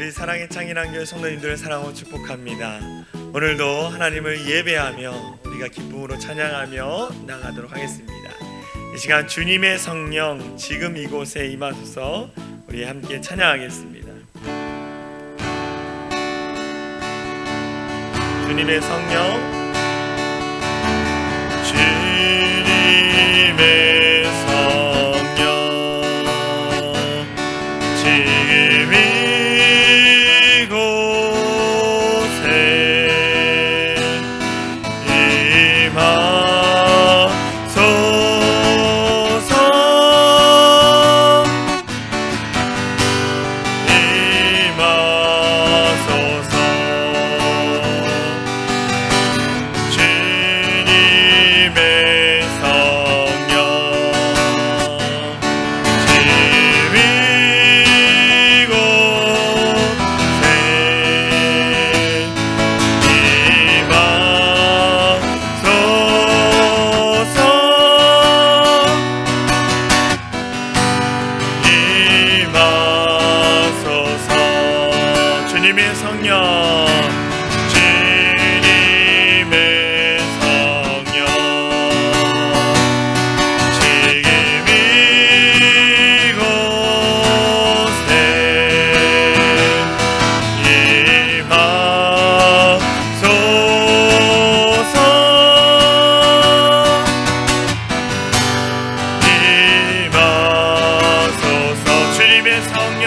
우리 사랑의 창인한교회 성도님들을 사랑하고 축복합니다. 오늘도 하나님을 예배하며 우리가 기쁨으로 찬양하며 나가도록 하겠습니다. 이 시간 주님의 성령 지금 이곳에 임하소서 우리 함께 찬양하겠습니다. 주님의 성령 주님의 성령 지금 이곳에 임하소서 임하소서 주님의 성령 지금 주님의 성령 주님의 성령 지금 이곳에 임하소서 임하소서 주님의 성령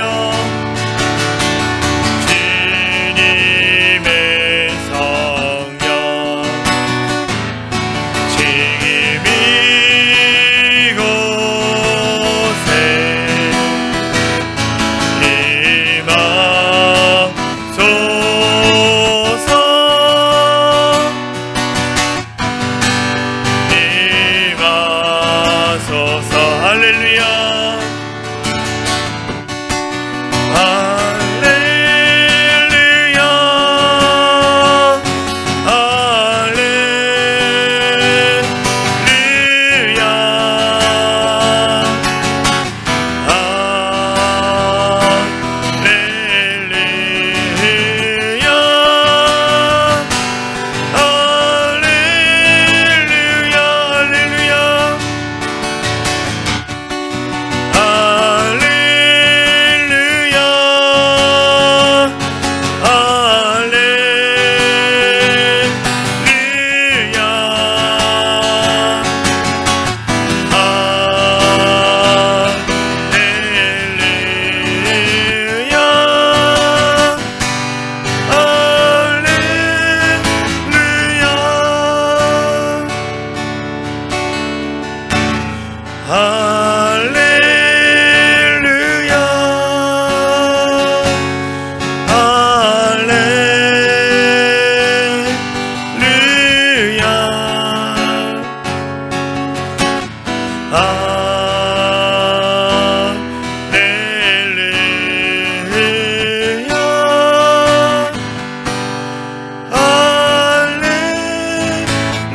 할렐루야 할렐루야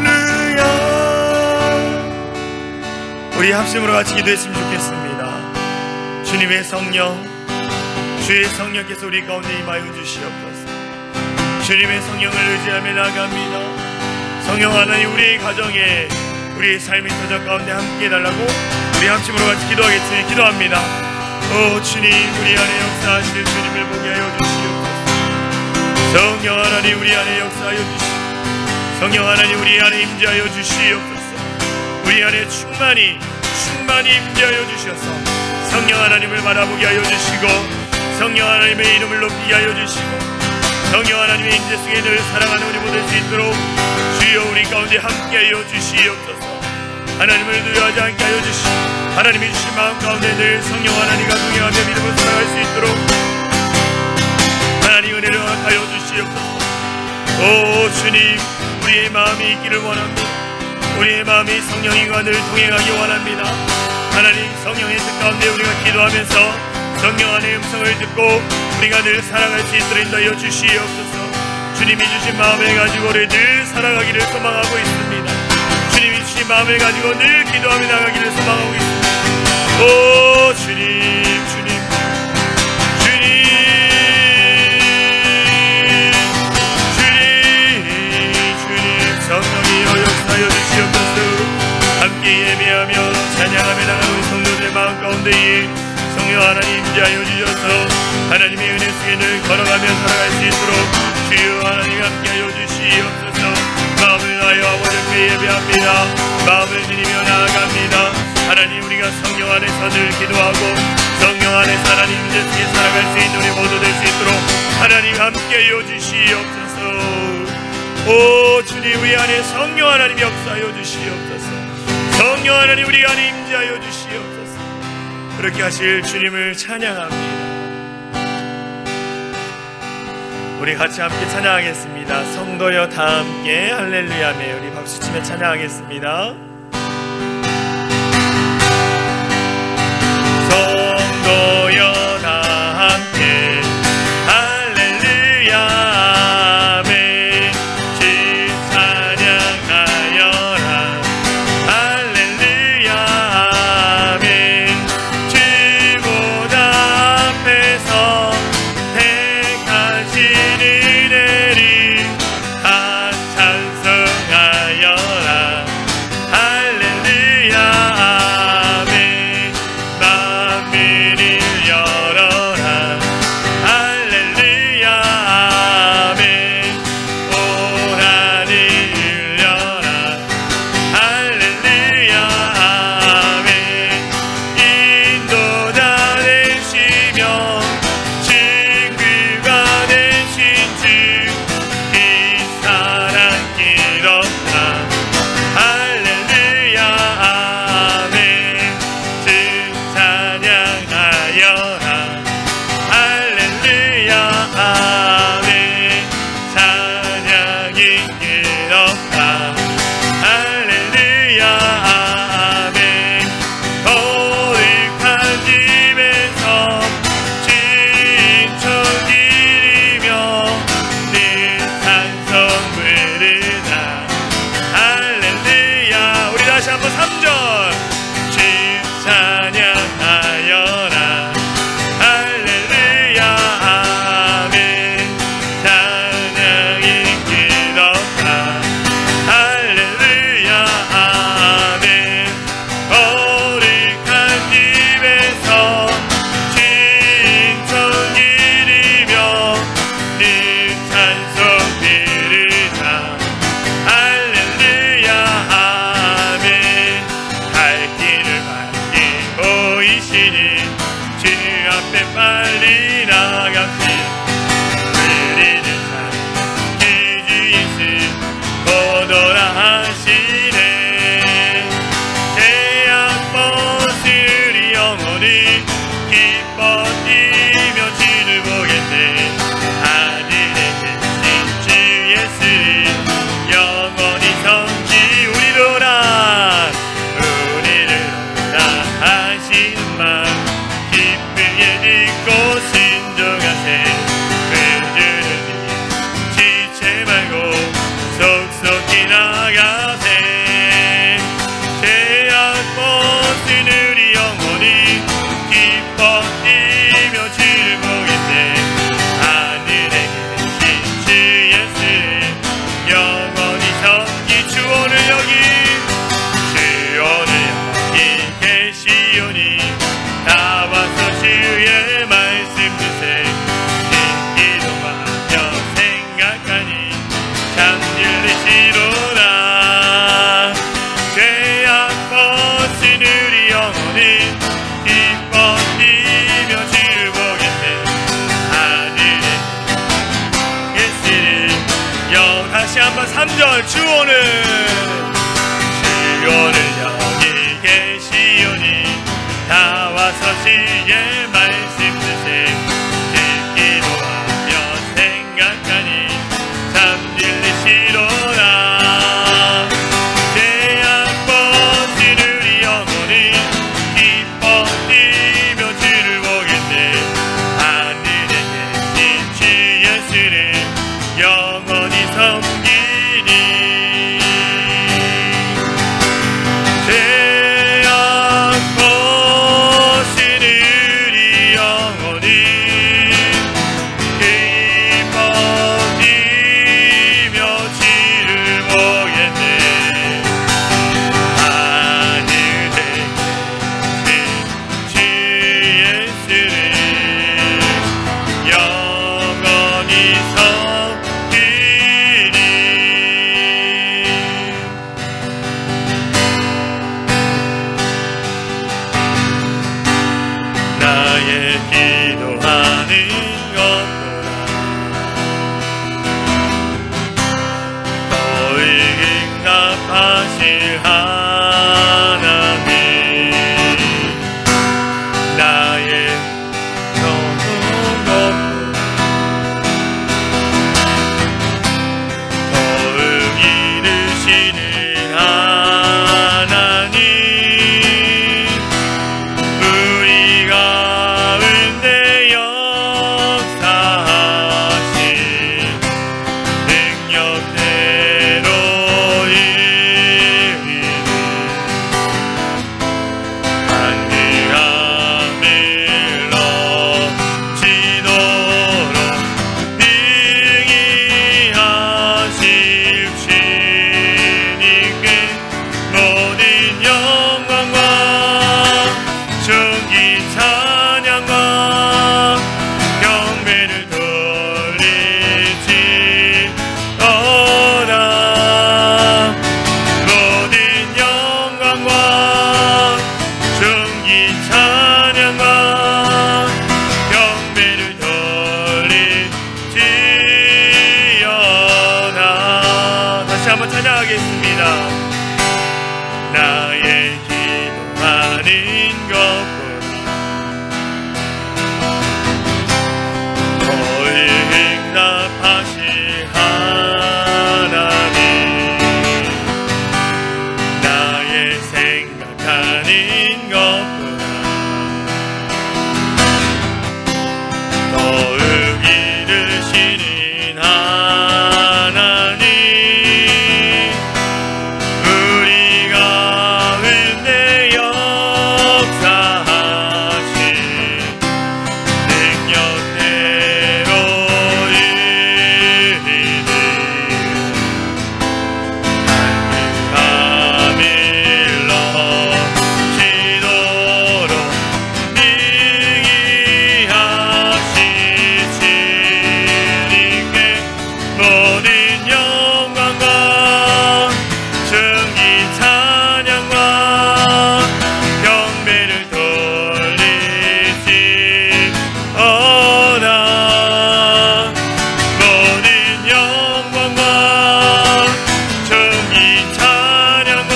할렐루야 우리 합심으로 같이 기도했으면 좋겠습니다. 주님의 성령 주의 성령께서 우리 가운데 임하여 주시옵소서. 주님의 성령을 의지하며 나아갑니다. 성령 하나님 우리의 가정에 우리의 삶의 터전 가운데 함께 해달라고 우리 합심으로 같이 기도하겠으니 기도합니다. 오 주님 우리 안에 역사하실 주님을 보게 하여 주시옵소서. 성령 하나님 우리 안에 역사하여 주시옵소서. 성령 하나님 우리 안에 임재하여 주시옵소서. 우리 안에 충만히 임재하여 주셔서 성령 하나님을 바라보게 하여 주시고 성령 하나님의 이름을 높이게 하여 주시고 성령 하나님의 임재 속에 늘 사랑하는 우리 모두 될 수 있도록 주여 우리 가운데 함께하여 주시옵소서. 하나님을 두려워하지 않게 하여 주시고 하나님이 주신 마음 가운데 늘 성령 하나님과 동행하며 믿음을 살아갈 수 있도록 하나님 은혜를 허락하여 주시옵소서. 오 주님 우리의 마음이 있기를 원합니다. 우리의 마음이 성령님과 늘 동행하기 원합니다. 하나님 성령의 뜻 가운데 우리가 기도하면서 성령 안의 음성을 듣고 우리가 늘 살아갈 수 있도록 인도하여 주시옵소서. 주님이 주신 마음을 가지고 우리 늘 살아가기를 소망하고 있습니다. 주님이 주신 마음을 가지고 늘 기도하며 나가기를 소망하고 있습니다. 오 주님 주님 주님 예배하며 찬양하며 나가는 우리 성도들의 마음 가운데에 성령 하나님 임재하여 주셔서 하나님의 은혜 속에 늘 걸어가며 살아갈 수 있도록 주여 하나님 함께하여 주시옵소서. 마음을 다하여 아버지께 예배합니다. 마음을 드리며 나아갑니다. 하나님 우리가 성령 안에서 늘 기도하고 성령 안에서 하나님 임재 속에 살아갈 수 있는 우리 모두 될 수 있도록 하나님 함께하여 주시옵소서. 오 주님 우리 안에 성령 하나님 역사하여 주시옵소서. 성령 하나님 우리 안에 임재하여 주시옵소서. 그렇게 하실 주님을 찬양합니다. 우리 같이 함께 찬양하겠습니다. 성도여 다 함께 할렐루야며 우리 박수치며 찬양하겠습니다. 성도여 다 함께 할렐루야며 주 찬양하여라. 할렐루야며 주보다 앞에서 택하신 은혜를 다 찬송하여라. 할렐루야며 만민을 열어라. 할렐루야며 온 하늘 울려라. 할렐루야며 인도자 되시며 친구가 되신 주 그 사랑 길었다. 할렐루야며 주 찬양하여라. 할렐루야며 찬양이 길었다. 할렐루야며 거룩한 집에서 진총 기리며 늘 찬송 부르다. 할렐루야. 우리 다시 한번 3절 주 찬양하여라. 할렐루야며 찬양이 길었다. 할렐루야며 거룩한 집에서 진총 기리며 늘 찬송 부르다. 할렐루야며 갈 길을 밝히 보이시니 주 앞에 빨리 나갑시. 우리는 그 주 예수 보도라 하시네. 죄악 벗은 우리 영혼이 기뻐 뛰며 주를 보겠네. 하늘에 계신 주 예수를 영원히 섬기. 우리로라 하시는 말 기쁘게 듣고 순종하세. 그 주를 지체 말고 속속히 나가세. 죄악 벗은 우리 영혼이 기뻐 뛰며 주를 보겠네. 하늘에 계신 주 예수를 영원히 섬기. 주 오늘 여기 계시오니 나와서 주의 말씀 드세. 기도하며 생각하니 잠들리시로다. 죄악 벗은 우리 영혼이 기뻐 뛰며 주를 보겠네. 하늘에 예수를 다시 한번 3절 주 오늘 여기 계시오니 나와서 주의 말씀 드세. 기도하며 생각하니 잠들리시로다. 죄악 벗은 우리 영혼이 기뻐 뛰며 주를 보겠네. 하늘에 계신 주 예수를 영원히 섬기니. 응답하실 하나님, 나의 영혼 더욱 이르시는 하나님, 우리 가운데 역사하신 능력대로 이르는 한가함을 넘치도록 능히 하실 주님께 모든 영광과 존귀 찬양과 경배를 돌리지어다. 모든 영광과 존귀 찬양과 경배를 돌리지어다. 다시 한번 찬양하겠습니다. 나의 기도하는 것보다 더욱 응답하실 하나님, 나의 생각하는 것보다 더욱 이르시는 하나님, 우리 가운데 역사하신 능력대로 이르는 한가함을 넘치도록 능히 하실 주님께 모든 영광과 존귀 찬양과 경배를 돌리지어다. 모든 영광과 존귀 찬양과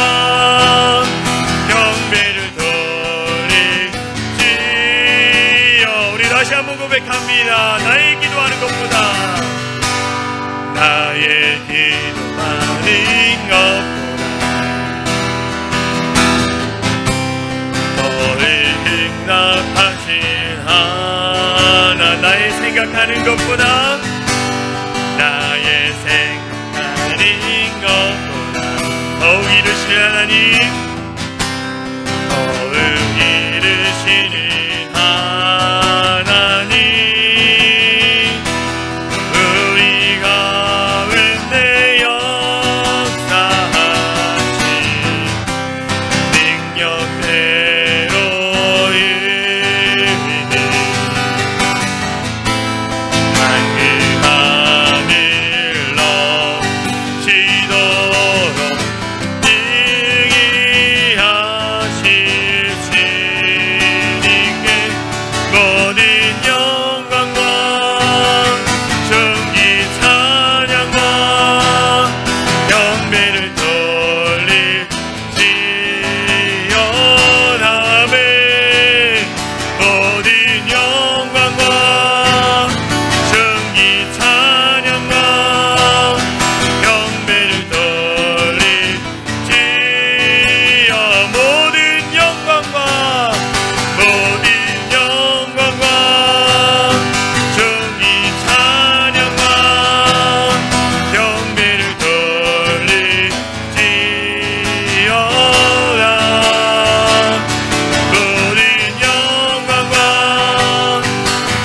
경배를 돌리지어. 우리 다시 한번 고백합니다. 나의 기도하는 것보다 나의 기도하는 것보다 더욱 응답하신 하나, 나의 생각하는 것보다 나의 생각하는 것보다 더욱 이르시는 하나님, 더욱 이르시는 하나님, 우리 가운데 역사하신 능력대로 이르는 한가함을 넘치도록 능히 하실 주님께 모든 영광과 존귀 찬양과 경배를 돌리지어다. 모든 영광과 존귀 찬양과 경배를 돌리지어. 모든 영광과 존귀 찬양과 경배를 돌리지어다. 모든 영광과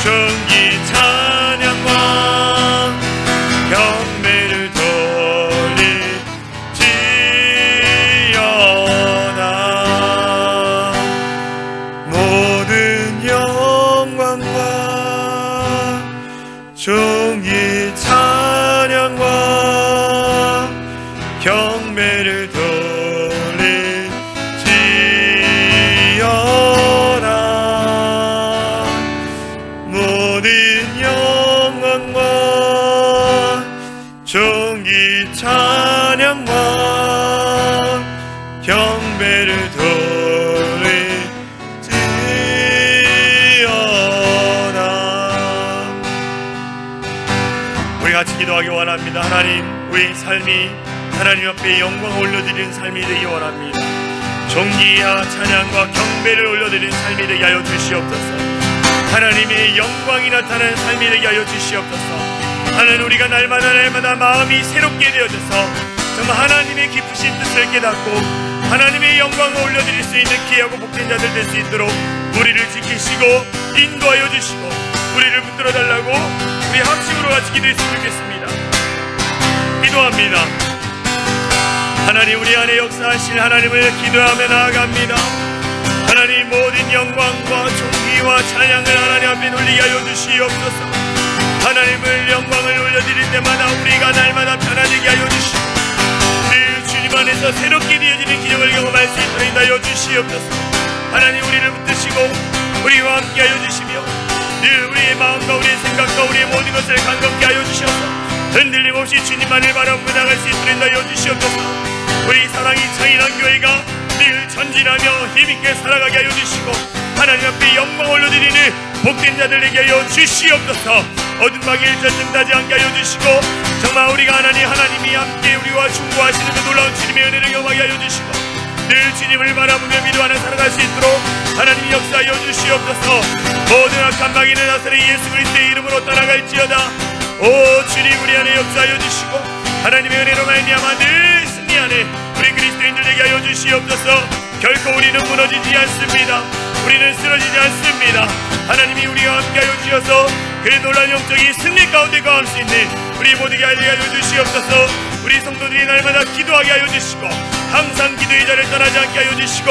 존귀 찬양과 경배를 돌리지어다. 모든 영광과 존귀 찬양과 경배를 돌리지어다. 모든 영광과 존귀 찬양과 경배를 돌리지어다. 우리 같이 기도하기 원합니다. 하나님, 우리 삶이 하나님 앞에 영광을 올려드리는 삶이 되기 원합니다. 존귀와 찬양과 경배를 올려드리는 삶이 되게 하여 주시옵소서. 하나님의 영광이 나타나는 삶이 되게 하여 주시옵소서. 하나님, 우리가 날마다 마음이 새롭게 되어져서 정말 하나님의 깊으신 뜻을 깨닫고 하나님의 영광을 올려드릴 수 있는 귀하고 복된 자들 될 수 있도록 우리를 지키시고 인도하여 주시고 우리를 붙들어 달라고 우리 합심으로 같이 기도했으면 좋겠습니다. 기도합니다. 하나님, 우리 안에 역사하실 하나님을 기도하며 나아갑니다. 하나님, 모든 영광과 존귀와 찬양을 하나님 앞에 돌리게 하여 주시옵소서. 하나님을 영광을 올려드릴 때마다 우리가 날마다 변화되게 하여 주시고 늘 주님 안에서 새롭게 되어지는 기적을 경험할 수 있도록 하여 주시옵소서. 하나님, 우리를 붙드시고 우리와 함께 하여 주시며 늘 우리의 마음과 우리의 생각과 우리의 모든 것을 감격케 하여 주셔서 흔들림 없이 주님만을 바라보며 나갈 수 있도록 하여 주시옵소서. 우리 사랑이 창인한 교회가 늘 전진하며 힘있게 살아가게 하여 주시고 하나님 앞에 영광 올려드리는 복된 자들에게 하여 주시옵소서. 어둠 막이 일절증나지 않게 하여 주시고 정말 우리가 하나님이 함께 우리와 충고하시는 그 놀라운 주님의 은혜를 경험하게 하여 주시고 늘 주님을 바라보며 믿어하는 살아갈 수 있도록 하나님 역사하여 주시옵소서. 모든 악한 마귀는 나사렛 예수 그리스도의 이름으로 떠나갈지어다. 오 주님, 우리 안에 역사하여 주시고 하나님의 은혜로 말미암아 늘 승리하는 우리 그리스도인들에게 하여 주시옵소서. 결코 우리는 무너지지 않습니다. 우리는 쓰러지지 않습니다. 하나님이 우리와 함께하여 주셔서 그 놀라운 영적인 승리 가운데 거할 수 있는 우리 모두에게 하여 주시옵소서. 우리 성도들이 날마다 기도하게 하여 주시고 항상 기도의 자를 떠나지 않게 하여 주시고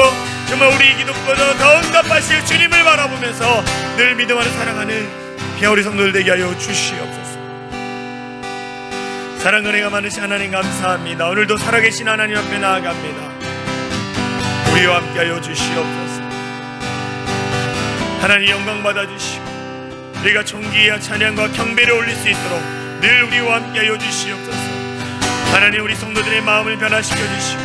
정말 우리 기도보다 더 응답하실 주님을 바라보면서 늘 믿음 안에 살아가는 귀한 우리 성도들 되게 하여 주시옵소서. 사랑 은혜가 많으신 하나님 감사합니다. 오늘도 살아계신 하나님 앞에 나아갑니다. 우리와 함께하여 주시옵소서. 하나님 영광 받아주시고 우리가 존귀와 찬양과 경배를 올릴 수 있도록 늘 우리와 함께하여 주시옵소서. 하나님, 우리 성도들의 마음을 변화시켜 주시고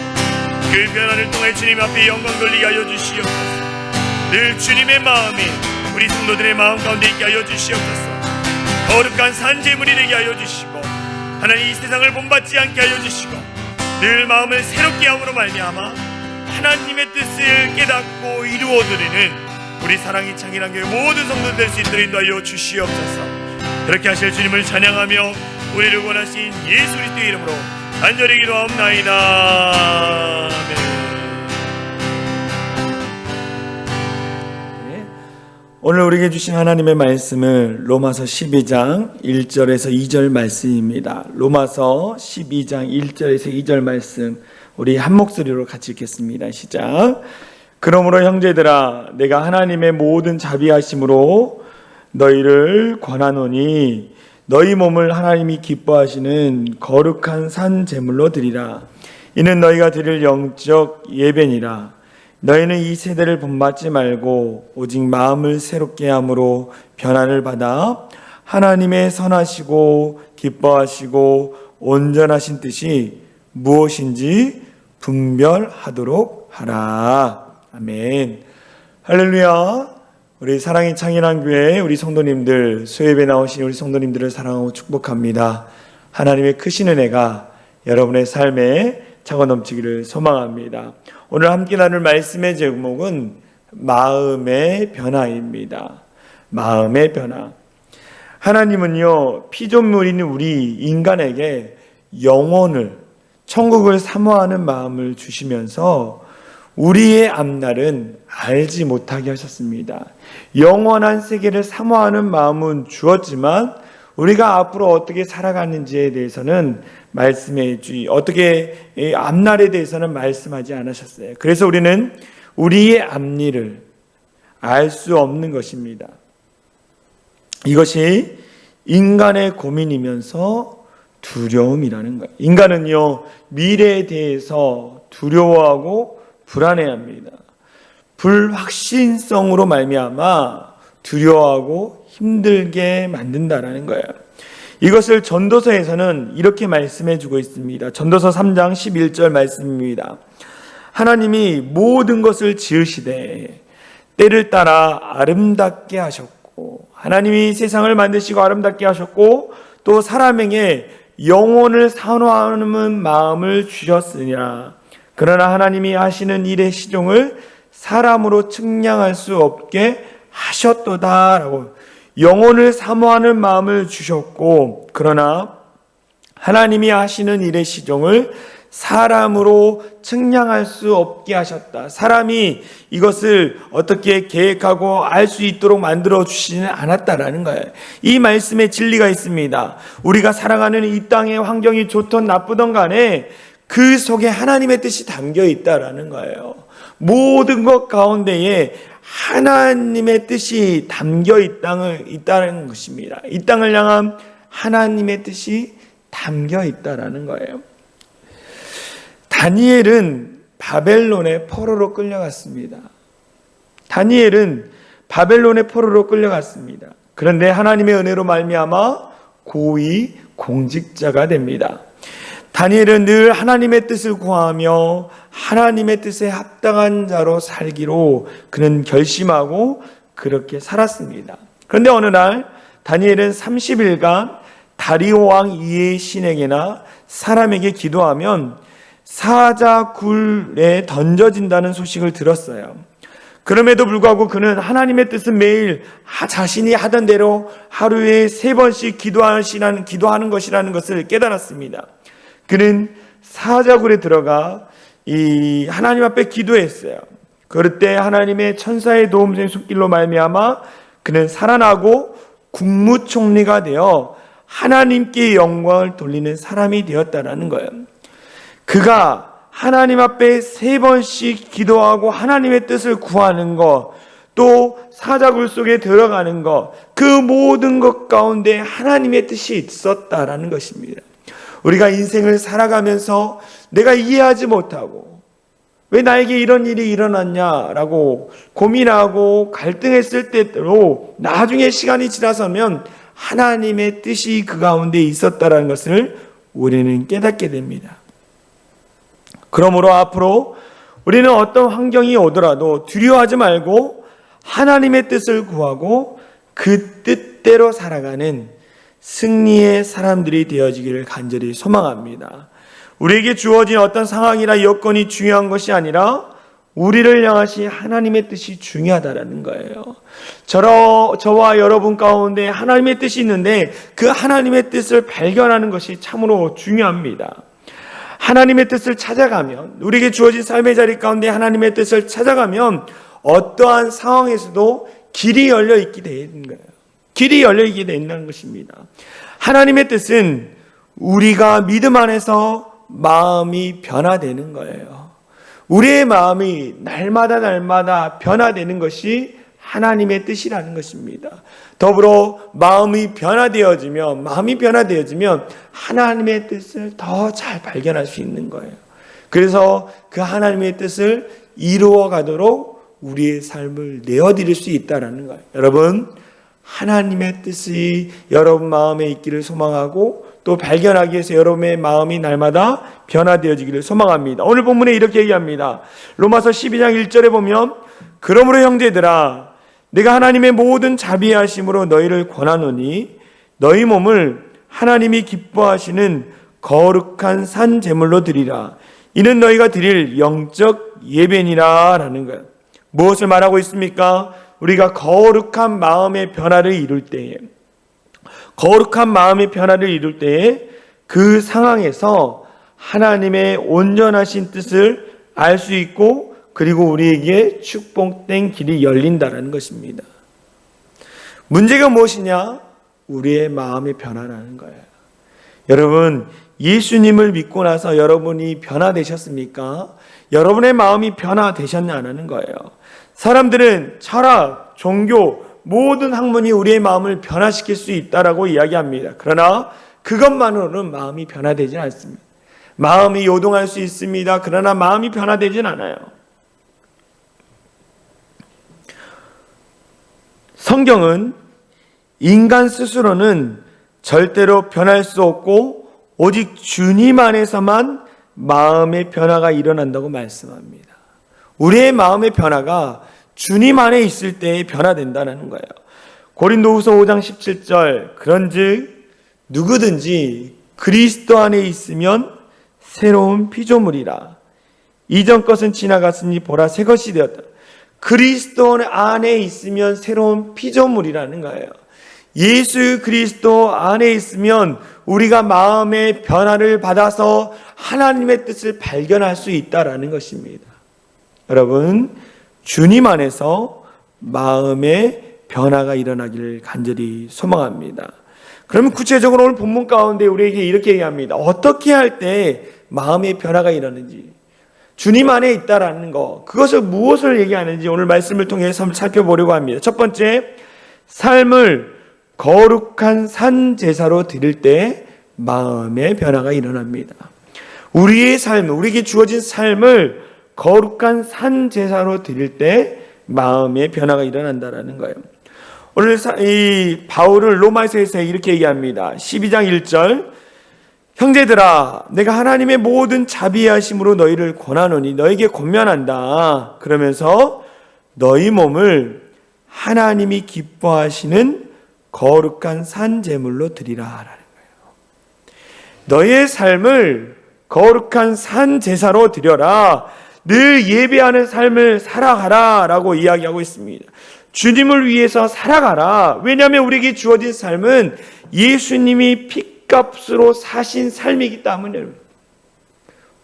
그 변화를 통해 주님 앞에 영광 돌리게 하여 주시옵소서. 늘 주님의 마음이 우리 성도들의 마음 가운데 있게 하여 주시옵소서. 거룩한 산재물이 되게 하여 주시고 하나님, 이 세상을 본받지 않게 하여 주시고 늘 마음을 새롭게 함으로 말미암아 하나님의 뜻을 깨닫고 이루어드리는 우리 사랑이 창인한 교회 모든 성도들 될 수 있도록 인도하여 주시옵소서. 그렇게 하실 주님을 찬양하며 우리를 원하신 예수 그리스도의 이름으로 간절히 기도하옵나이다. 아멘. 오늘 우리에게 주신 하나님의 말씀을 로마서 12장 1절에서 2절 말씀입니다. 로마서 12장 1절에서 2절 말씀 우리 한 목소리로 같이 읽겠습니다. 시작. 그러므로 형제들아, 내가 하나님의 모든 자비하심으로 너희를 권하노니 너희 몸을 하나님이 기뻐하시는 거룩한 산 제물로 드리라. 이는 너희가 드릴 영적 예배니라. 너희는 이 세대를 본받지 말고 오직 마음을 새롭게 함으로 변화를 받아 하나님의 선하시고 기뻐하시고 온전하신 뜻이 무엇인지 분별하도록 하라. 아멘. 할렐루야. 우리 사랑이 창인한 교회 우리 성도님들, 수요예배 나오신 우리 성도님들을 사랑하고 축복합니다. 하나님의 크신 은혜가 여러분의 삶에 차고 넘치기를 소망합니다. 오늘 함께 나눌 말씀의 제목은 마음의 변화입니다. 마음의 변화. 하나님은요, 피조물인 우리 인간에게 영혼을, 천국을 사모하는 마음을 주시면서 우리의 앞날은 알지 못하게 하셨습니다. 영원한 세계를 사모하는 마음은 주었지만 우리가 앞으로 어떻게 살아가는지에 대해서는 어떻게 앞날에 대해서는 말씀하지 않으셨어요. 그래서 우리는 우리의 앞일을 알 수 없는 것입니다. 이것이 인간의 고민이면서 두려움이라는 거예요. 인간은요, 미래에 대해서 두려워하고 불안해합니다. 불확신성으로 말미암아 두려워하고 힘들게 만든다라는 거예요. 이것을 전도서에서는 이렇게 말씀해 주고 있습니다. 전도서 3장 11절 말씀입니다. 하나님이 모든 것을 지으시되 때를 따라 아름답게 하셨고, 하나님이 세상을 만드시고 아름답게 하셨고 또 사람에게 영혼을 산호하는 마음을 주셨으니라. 그러나 하나님이 하시는 일의 시종을 사람으로 측량할 수 없게 하셨도다 라고, 영혼을 사모하는 마음을 주셨고, 그러나 하나님이 하시는 일의 시종을 사람으로 측량할 수 없게 하셨다. 사람이 이것을 어떻게 계획하고 알 수 있도록 만들어 주시지는 않았다라는 거예요. 이 말씀에 진리가 있습니다. 우리가 살아가는 이 땅의 환경이 좋든 나쁘든 간에 그 속에 하나님의 뜻이 담겨 있다라는 거예요. 모든 것 가운데에 하나님의 뜻이 담겨 있다는 것입니다. 이 땅을 향한 하나님의 뜻이 담겨 있다라는 거예요. 다니엘은 바벨론의 포로로 끌려갔습니다. 다니엘은 바벨론의 포로로 끌려갔습니다. 그런데 하나님의 은혜로 말미암아 고위 공직자가 됩니다. 다니엘은 늘 하나님의 뜻을 구하며 하나님의 뜻에 합당한 자로 살기로 그는 결심하고 그렇게 살았습니다. 그런데 어느 날 다니엘은 30일간 다리오 왕 이의 신에게나 사람에게 기도하면 사자굴에 던져진다는 소식을 들었어요. 그럼에도 불구하고 그는 하나님의 뜻은 매일 자신이 하던 대로 하루에 3번씩 기도하는 것이라는 것을 깨달았습니다. 그는 사자굴에 들어가 이 하나님 앞에 기도했어요. 그럴 때 하나님의 천사의 도움된 손길로 말미암아 그는 살아나고 국무총리가 되어 하나님께 영광을 돌리는 사람이 되었다라는 거예요. 그가 하나님 앞에 3번씩 기도하고 하나님의 뜻을 구하는 것, 또 사자굴 속에 들어가는 것, 그 모든 것 가운데 하나님의 뜻이 있었다라는 것입니다. 우리가 인생을 살아가면서 내가 이해하지 못하고 왜 나에게 이런 일이 일어났냐라고 고민하고 갈등했을 때로 나중에 시간이 지나서면 하나님의 뜻이 그 가운데 있었다라는 것을 우리는 깨닫게 됩니다. 그러므로 앞으로 우리는 어떤 환경이 오더라도 두려워하지 말고 하나님의 뜻을 구하고 그 뜻대로 살아가는 승리의 사람들이 되어지기를 간절히 소망합니다. 우리에게 주어진 어떤 상황이나 여건이 중요한 것이 아니라 우리를 향하신 하나님의 뜻이 중요하다는 거예요. 저와 여러분 가운데 하나님의 뜻이 있는데 그 하나님의 뜻을 발견하는 것이 참으로 중요합니다. 하나님의 뜻을 찾아가면, 우리에게 주어진 삶의 자리 가운데 하나님의 뜻을 찾아가면 어떠한 상황에서도 길이 열려 있게 되는 거예요. 길이 열려 있게 된다는 것입니다. 하나님의 뜻은 우리가 믿음 안에서 마음이 변화되는 거예요. 우리의 마음이 날마다 변화되는 것이 하나님의 뜻이라는 것입니다. 더불어 마음이 변화되어지면 하나님의 뜻을 더 잘 발견할 수 있는 거예요. 그래서 그 하나님의 뜻을 이루어 가도록 우리의 삶을 내어드릴 수 있다는 거예요. 여러분, 하나님의 뜻이 여러분 마음에 있기를 소망하고 또 발견하기 위해서 여러분의 마음이 날마다 변화되어지기를 소망합니다. 오늘 본문에 이렇게 얘기합니다. 로마서 12장 1절에 보면 그러므로 형제들아 내가 하나님의 모든 자비하심으로 너희를 권하노니 너희 몸을 하나님이 기뻐하시는 거룩한 산 제물로 드리라. 이는 너희가 드릴 영적 예배니라 라는 거예요. 무엇을 말하고 있습니까? 우리가 거룩한 마음의 변화를 이룰 때에 그 상황에서 하나님의 온전하신 뜻을 알 수 있고 그리고 우리에게 축복된 길이 열린다는 것입니다. 문제가 무엇이냐? 우리의 마음의 변화라는 거예요. 여러분, 예수님을 믿고 나서 여러분이 변화되셨습니까? 여러분의 마음이 변화되셨냐는 거예요. 사람들은 철학, 종교, 모든 학문이 우리의 마음을 변화시킬 수 있다라고 이야기합니다. 그러나 그것만으로는 마음이 변화되지 않습니다. 마음이 요동할 수 있습니다. 그러나 마음이 변화되진 않아요. 성경은 인간 스스로는 절대로 변할 수 없고 오직 주님 안에서만 마음의 변화가 일어난다고 말씀합니다. 우리의 마음의 변화가 주님 안에 있을 때에 변화된다는 거예요. 고린도후서 5장 17절 그런즉 누구든지 그리스도 안에 있으면 새로운 피조물이라. 이전 것은 지나갔으니 보라 새 것이 되었다. 그리스도 안에 있으면 새로운 피조물이라는 거예요. 예수 그리스도 안에 있으면 우리가 마음의 변화를 받아서 하나님의 뜻을 발견할 수 있다라는 것입니다. 여러분, 주님 안에서 마음의 변화가 일어나기를 간절히 소망합니다. 그러면 구체적으로 오늘 본문 가운데 우리에게 이렇게 얘기합니다. 어떻게 할 때 마음의 변화가 일어나는지, 주님 안에 있다라는 거, 그것을 무엇을 얘기하는지 오늘 말씀을 통해서 살펴보려고 합니다. 첫 번째, 삶을 거룩한 산 제사로 드릴 때 마음의 변화가 일어납니다. 우리의 삶, 우리에게 주어진 삶을 거룩한 산 제사로 드릴 때 마음의 변화가 일어난다라는 거예요. 오늘 이 바울은 로마서에서 이렇게 얘기합니다. 12장 1절 형제들아 내가 하나님의 모든 자비하심으로 너희를 권하노니 너에게 권면한다. 그러면서 너희 몸을 하나님이 기뻐하시는 거룩한 산 제물로 드리라 라는 거예요. 너희의 삶을 거룩한 산 제사로 드려라. 늘 예배하는 삶을 살아가라 라고 이야기하고 있습니다. 주님을 위해서 살아가라. 왜냐하면 우리에게 주어진 삶은 예수님이 핏값으로 사신 삶이기 때문에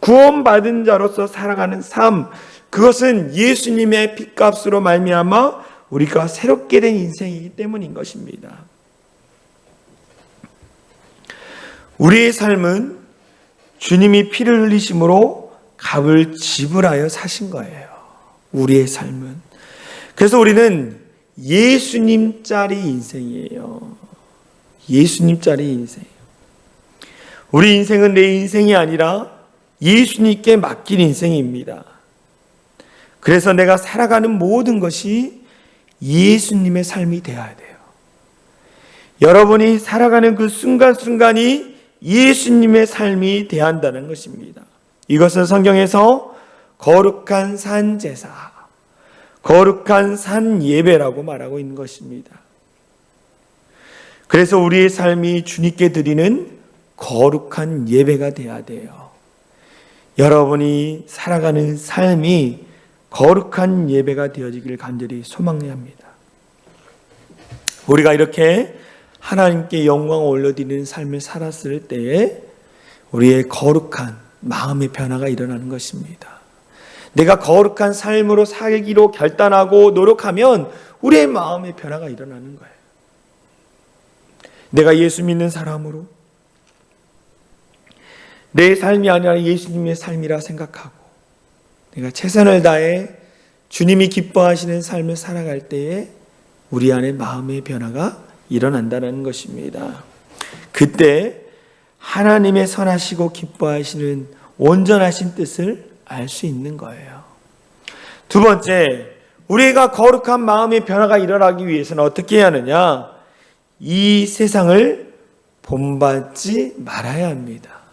구원받은 자로서 살아가는 삶, 그것은 예수님의 핏값으로 말미암아 우리가 새롭게 된 인생이기 때문인 것입니다. 우리의 삶은 주님이 피를 흘리심으로 값을 지불하여 사신 거예요. 우리의 삶은. 그래서 우리는 예수님짜리 인생이에요. 예수님짜리 인생. 우리 인생은 내 인생이 아니라 예수님께 맡긴 인생입니다. 그래서 내가 살아가는 모든 것이 예수님의 삶이 되어야 돼요. 여러분이 살아가는 그 순간순간이 예수님의 삶이 되어야 한다는 것입니다. 이것은 성경에서 거룩한 산 제사, 거룩한 산 예배라고 말하고 있는 것입니다. 그래서 우리의 삶이 주님께 드리는 거룩한 예배가 되어야 돼요. 여러분이 살아가는 삶이 거룩한 예배가 되어지기를 간절히 소망합니다. 우리가 이렇게 하나님께 영광을 올려드리는 삶을 살았을 때에 우리의 거룩한 마음의 변화가 일어나는 것입니다. 내가 거룩한 삶으로 살기로 결단하고 노력하면 우리의 마음의 변화가 일어나는 거예요. 내가 예수 믿는 사람으로 내 삶이 아니라 예수님의 삶이라 생각하고 내가 최선을 다해 주님이 기뻐하시는 삶을 살아갈 때에 우리 안에 마음의 변화가 일어난다는 것입니다. 그때 하나님의 선하시고 기뻐하시는 온전하신 뜻을 알 수 있는 거예요. 두 번째, 우리가 거룩한 마음의 변화가 일어나기 위해서는 어떻게 해야 하느냐? 이 세상을 본받지 말아야 합니다.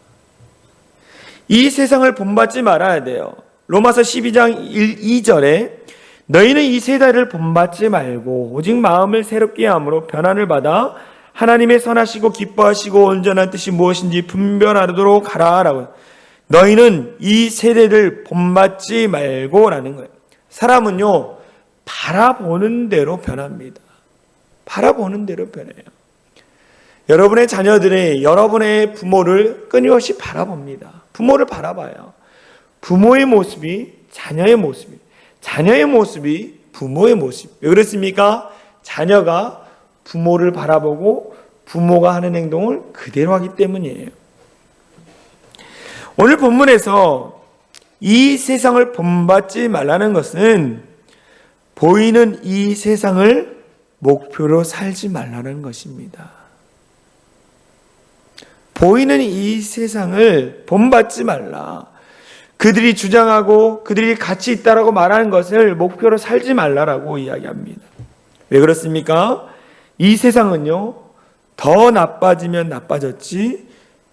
이 세상을 본받지 말아야 돼요. 로마서 12장 2절에 너희는 이 세대를 본받지 말고 오직 마음을 새롭게 함으로 변화를 받아 하나님의 선하시고 기뻐하시고 온전한 뜻이 무엇인지 분별하도록 하라라고. 너희는 이 세대를 본받지 말고라는 거예요. 사람은요 바라보는 대로 변합니다. 바라보는 대로 변해요. 여러분의 자녀들이 여러분의 부모를 끊임없이 바라봅니다. 부모를 바라봐요. 부모의 모습이 자녀의 모습이, 자녀의 모습이 부모의 모습. 왜 그렇습니까? 자녀가 부모를 바라보고 부모가 하는 행동을 그대로 하기 때문이에요. 오늘 본문에서 이 세상을 본받지 말라는 것은 보이는 이 세상을 목표로 살지 말라는 것입니다. 보이는 이 세상을 본받지 말라. 그들이 주장하고 그들이 가치 있다라고 말하는 것을 목표로 살지 말라라고 이야기합니다. 왜 그렇습니까? 이 세상은요 더 나빠지면 나빠졌지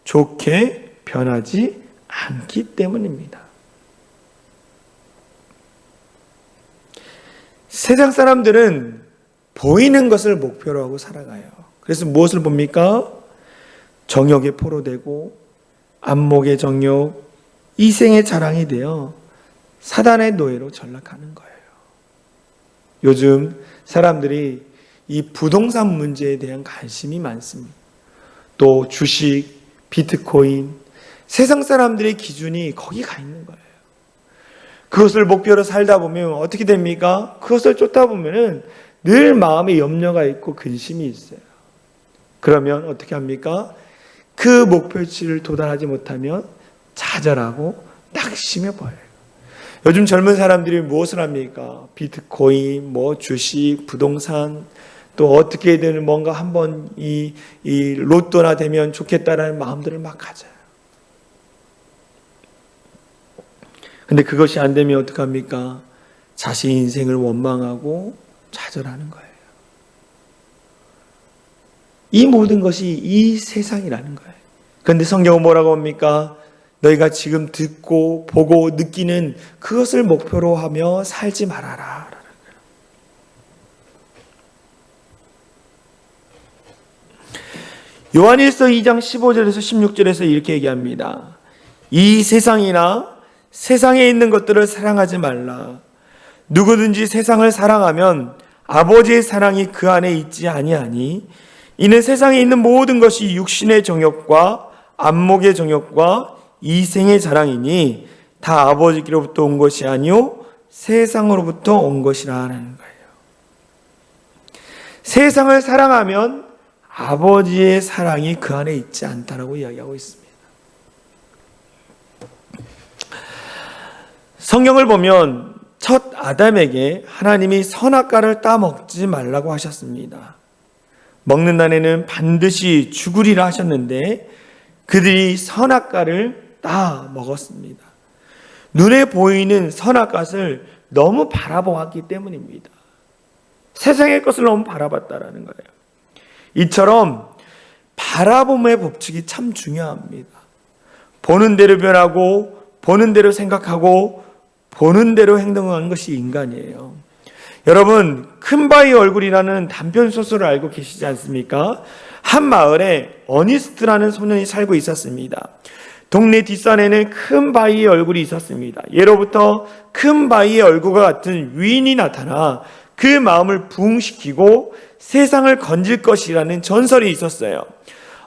좋게 변하지 않기 때문입니다. 세상 사람들은 보이는 것을 목표로 하고 살아가요. 그래서 무엇을 봅니까? 정욕에 포로되고 안목의 정욕, 이생의 자랑이 되어 사단의 노예로 전락하는 거예요. 요즘 사람들이 이 부동산 문제에 대한 관심이 많습니다. 또 주식, 비트코인, 세상 사람들의 기준이 거기 가 있는 거예요. 그것을 목표로 살다 보면 어떻게 됩니까? 그것을 쫓다 보면은 늘 마음에 염려가 있고 근심이 있어요. 그러면 어떻게 합니까? 그 목표치를 도달하지 못하면 좌절하고 낙심해 버려요. 요즘 젊은 사람들이 무엇을 합니까? 비트코인, 주식, 부동산, 또 어떻게든 뭔가 한번 이 로또나 되면 좋겠다라는 마음들을 막 가져요. 근데 그것이 안 되면 어떡합니까? 자신 인생을 원망하고 좌절하는 거예요. 이 모든 것이 이 세상이라는 거예요. 그런데 성경은 뭐라고 합니까? 너희가 지금 듣고 보고 느끼는 그것을 목표로 하며 살지 말아라. 요한일서 2장 15절에서 16절에서 이렇게 얘기합니다. 이 세상이나 세상에 있는 것들을 사랑하지 말라. 누구든지 세상을 사랑하면 아버지의 사랑이 그 안에 있지 아니하니 이는 세상에 있는 모든 것이 육신의 정욕과 안목의 정욕과 이생의 자랑이니 다 아버지께로부터 온 것이 아니요 세상으로부터 온 것이라는 거예요. 세상을 사랑하면 아버지의 사랑이 그 안에 있지 않다라고 이야기하고 있습니다. 성경을 보면 첫 아담에게 하나님이 선악과를 따먹지 말라고 하셨습니다. 먹는 날에는 반드시 죽으리라 하셨는데 그들이 선악과를 따 먹었습니다. 눈에 보이는 선악과를 너무 바라보았기 때문입니다. 세상의 것을 너무 바라봤다라는 거예요. 이처럼 바라봄의 법칙이 참 중요합니다. 보는 대로 변하고 보는 대로 생각하고 보는 대로 행동하는 것이 인간이에요. 여러분, 큰바위 얼굴이라는 단편 소설을 알고 계시지 않습니까? 한 마을에 어니스트라는 소년이 살고 있었습니다. 동네 뒷산에는 큰 바위의 얼굴이 있었습니다. 예로부터 큰 바위의 얼굴과 같은 위인이 나타나 그 마음을 부흥시키고 세상을 건질 것이라는 전설이 있었어요.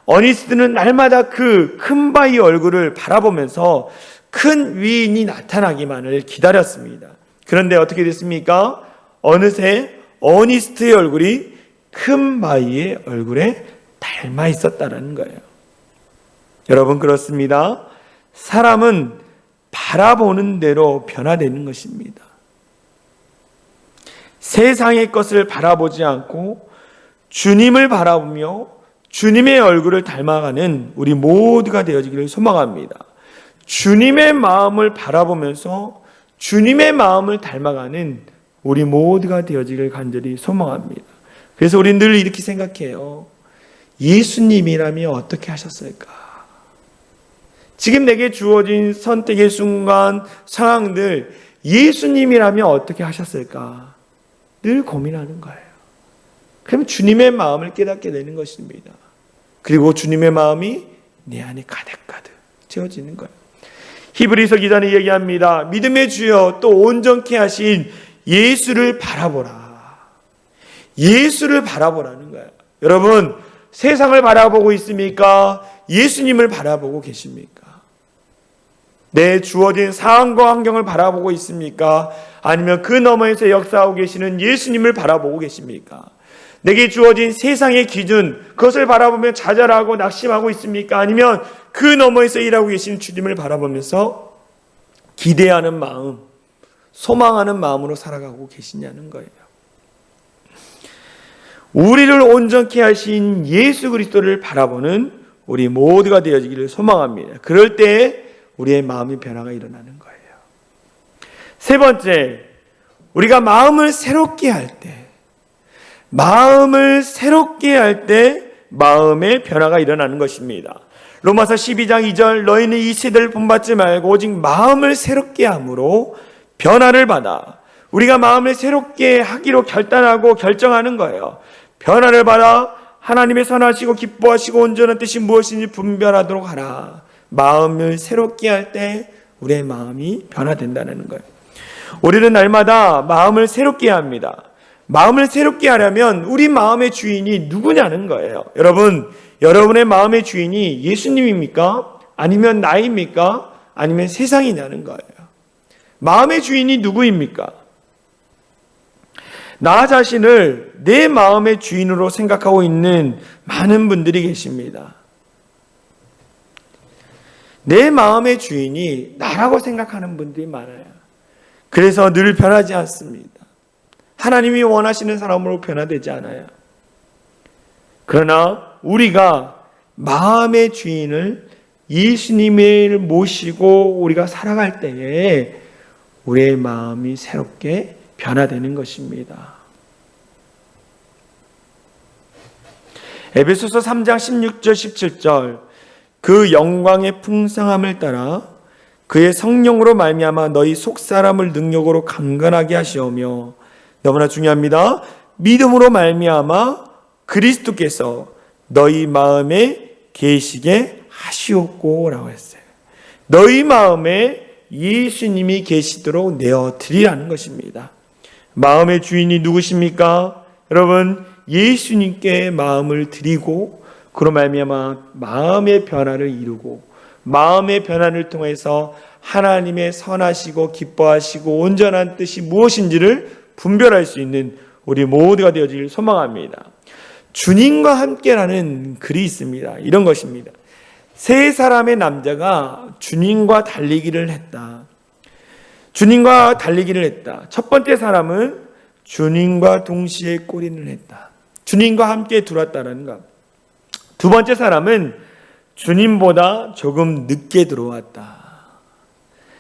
어니스트는 날마다 그 큰 바위 얼굴을 바라보면서 큰 위인이 나타나기만을 기다렸습니다. 그런데 어떻게 됐습니까? 어느새 어니스트의 얼굴이 큰 바위의 얼굴에 닮아 있었다는 거예요. 여러분, 그렇습니다. 사람은 바라보는 대로 변화되는 것입니다. 세상의 것을 바라보지 않고 주님을 바라보며 주님의 얼굴을 닮아가는 우리 모두가 되어지기를 소망합니다. 주님의 마음을 바라보면서 주님의 마음을 닮아가는 우리 모두가 되어지기를 간절히 소망합니다. 그래서 우리는 늘 이렇게 생각해요. 예수님이라면 어떻게 하셨을까? 지금 내게 주어진 선택의 순간, 상황들, 예수님이라면 어떻게 하셨을까? 늘 고민하는 거예요. 그럼 주님의 마음을 깨닫게 되는 것입니다. 그리고 주님의 마음이 내 안에 가득가득 채워지는 거예요. 히브리서 기자는 얘기합니다. 믿음의 주여 또 온전케 하신 예수를 바라보라. 예수를 바라보라는 거예요. 여러분, 세상을 바라보고 있습니까? 예수님을 바라보고 계십니까? 내 주어진 상황과 환경을 바라보고 있습니까? 아니면 그 너머에서 역사하고 계시는 예수님을 바라보고 계십니까? 내게 주어진 세상의 기준, 그것을 바라보며 좌절하고 낙심하고 있습니까? 아니면 그 너머에서 일하고 계시는 주님을 바라보면서 기대하는 마음, 소망하는 마음으로 살아가고 계시냐는 거예요. 우리를 온전케 하신 예수 그리스도를 바라보는 우리 모두가 되어지기를 소망합니다. 그럴 때 우리의 마음의 변화가 일어나는 거예요. 세 번째, 우리가 마음을 새롭게 할 때, 마음의 변화가 일어나는 것입니다. 로마서 12장 2절 너희는 이 세대를 본받지 말고 오직 마음을 새롭게 함으로 변화를 받아. 우리가 마음을 새롭게 하기로 결단하고 결정하는 거예요. 변화를 받아 하나님의 선하시고 기뻐하시고 온전한 뜻이 무엇인지 분별하도록 하라. 마음을 새롭게 할 때 우리의 마음이 변화된다는 거예요. 우리는 날마다 마음을 새롭게 해야 합니다. 마음을 새롭게 하려면 우리 마음의 주인이 누구냐는 거예요. 여러분, 여러분의 마음의 주인이 예수님입니까? 아니면 나입니까? 아니면 세상이냐는 거예요. 마음의 주인이 누구입니까? 나 자신을 내 마음의 주인으로 생각하고 있는 많은 분들이 계십니다. 내 마음의 주인이 나라고 생각하는 분들이 많아요. 그래서 늘 변하지 않습니다. 하나님이 원하시는 사람으로 변화되지 않아요. 그러나 우리가 마음의 주인을 예수님을 모시고 우리가 살아갈 때에 우리의 마음이 새롭게 변화되는 것입니다. 에베소서 3장 16절 17절 그 영광의 풍성함을 따라 그의 성령으로 말미암아 너희 속사람을 능력으로 강건하게 하시오며 너무나 중요합니다. 믿음으로 말미암아 그리스도께서 너희 마음에 계시게 하시옵고라고 했어요. 너희 마음에 예수님이 계시도록 내어드리라는 것입니다. 마음의 주인이 누구십니까? 여러분, 예수님께 마음을 드리고 그로 말미암아 마음의 변화를 이루고 마음의 변화를 통해서 하나님의 선하시고 기뻐하시고 온전한 뜻이 무엇인지를 분별할 수 있는 우리 모두가 되어지길 소망합니다. 주님과 함께라는 글이 있습니다. 이런 것입니다. 세 사람의 남자가 주님과 달리기를 했다. 주님과 달리기를 했다. 첫 번째 사람은 주님과 동시에 꼬리를 했다. 주님과 함께 들어왔다는 것. 두 번째 사람은 주님보다 조금 늦게 들어왔다.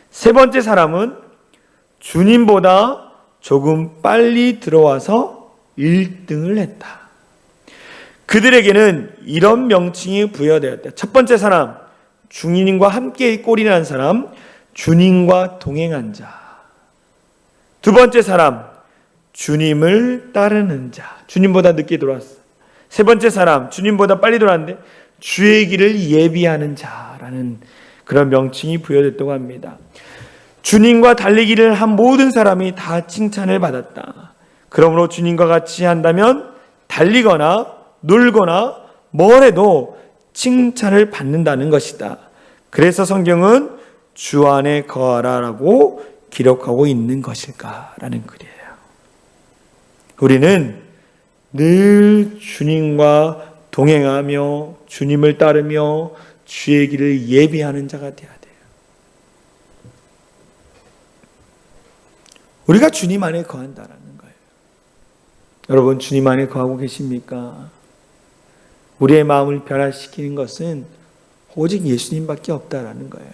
세 번째 사람은 주님보다 조금 빨리 들어와서 1등을 했다. 그들에게는 이런 명칭이 부여되었다. 첫 번째 사람, 주님과 함께 꼬리난 사람, 주님과 동행한 자. 두 번째 사람, 주님을 따르는 자. 주님보다 늦게 들어왔어. 세 번째 사람, 주님보다 빨리 들어왔는데 주의 길을 예비하는 자라는 그런 명칭이 부여됐다고 합니다. 주님과 달리기를 한 모든 사람이 다 칭찬을 받았다. 그러므로 주님과 같이 한다면 달리거나 놀거나 뭘 해도 칭찬을 받는다는 것이다. 그래서 성경은 주 안에 거하라라고 기록하고 있는 것일까라는 글이에요. 우리는 늘 주님과 동행하며 주님을 따르며 주의 길을 예비하는 자가 되어야 돼요. 우리가 주님 안에 거한다라는 거예요. 여러분, 주님 안에 거하고 계십니까? 우리의 마음을 변화시키는 것은 오직 예수님밖에 없다라는 거예요.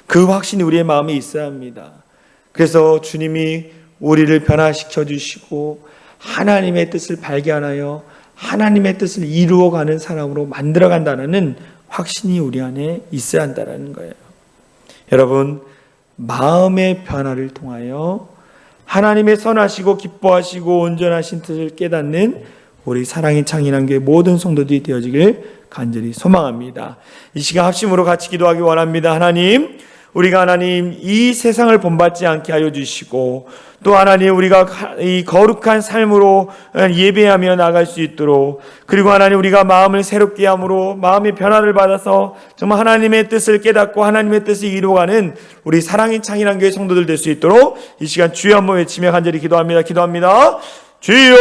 그 확신이 우리의 마음에 있어야 합니다. 그래서 주님이 우리를 변화시켜 주시고 하나님의 뜻을 발견하여 하나님의 뜻을 이루어가는 사람으로 만들어간다는 확신이 우리 안에 있어야 한다는 거예요. 여러분, 마음의 변화를 통하여 하나님의 선하시고 기뻐하시고 온전하신 뜻을 깨닫는 우리 사랑의 창인한교회 모든 성도들이 되어지길 간절히 소망합니다. 이 시간 합심으로 같이 기도하기 원합니다. 하나님, 우리가 하나님 이 세상을 본받지 않게 하여 주시고 또 하나님 우리가 이 거룩한 삶으로 예배하며 나갈 수 있도록, 그리고 하나님 우리가 마음을 새롭게 함으로 마음의 변화를 받아서 정말 하나님의 뜻을 깨닫고 하나님의 뜻을 이루어가는 우리 사랑의 창인한교회 성도들 될 수 있도록 이 시간 주여 한번 외치며 간절히 기도합니다. 주여